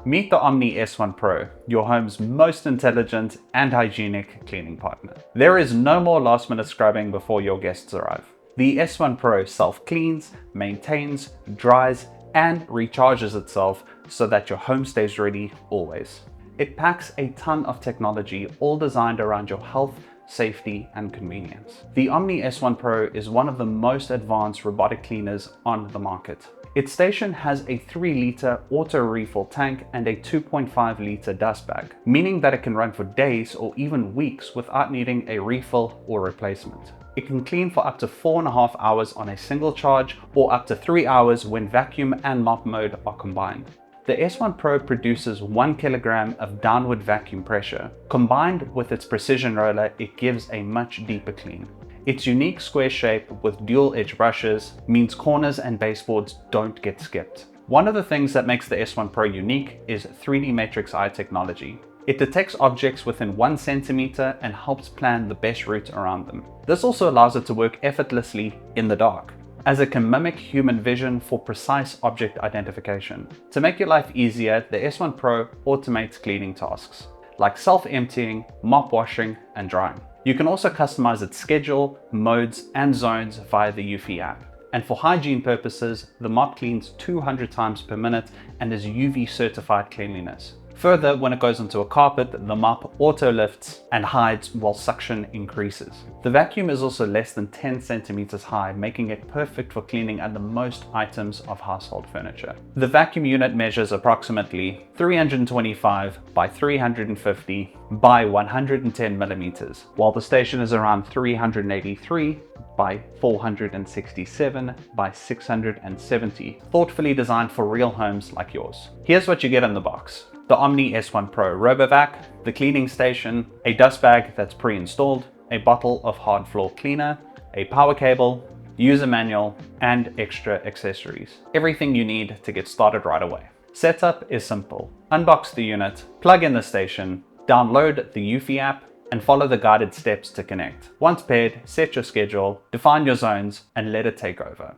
Meet the Omni S1 Pro, your home's most intelligent and hygienic cleaning partner. There is no more last-minute scrubbing before your guests arrive. The S1 Pro self-cleans, maintains, dries, and recharges itself so that your home stays ready always. It packs a ton of technology, all designed around your health, safety, and convenience. The Omni S1 Pro is one of the most advanced robotic cleaners on the market. Its station has a 3-liter auto refill tank and a 2.5-liter dust bag, meaning that it can run for days or even weeks without needing a refill or replacement. It can clean for up to 4.5 hours on a single charge or up to 3 hours when vacuum and mop mode are combined. The S1 Pro produces 1 kilogram of downward vacuum pressure. Combined with its precision roller, it gives a much deeper clean. Its unique square shape with dual edge brushes means corners and baseboards don't get skipped. One of the things that makes the S1 Pro unique is 3D Matrix Eye technology. It detects objects within 1 centimeter and helps plan the best route around them. This also allows it to work effortlessly in the dark, as it can mimic human vision for precise object identification. To make your life easier, the S1 Pro automates cleaning tasks, like self-emptying, mop washing, and drying. You can also customize its schedule, modes, and zones via the Eufy app. And for hygiene purposes, the mop cleans 200 times per minute and is UV certified cleanliness. Further, when it goes onto a carpet, the mop auto lifts and hides while suction increases. The vacuum is also less than 10 centimeters high, making it perfect for cleaning under most items of household furniture. The vacuum unit measures approximately 325 by 350 by 110 millimeters, while the station is around 383 by 467 by 670, thoughtfully designed for real homes like yours. Here's what you get in the box. The Omni S1 Pro RoboVac, the cleaning station, a dust bag that's pre-installed, a bottle of hard floor cleaner, a power cable, user manual, and extra accessories. Everything you need to get started right away. Setup is simple. Unbox the unit, plug in the station, download the Eufy app, and follow the guided steps to connect. Once paired, set your schedule, define your zones, and let it take over.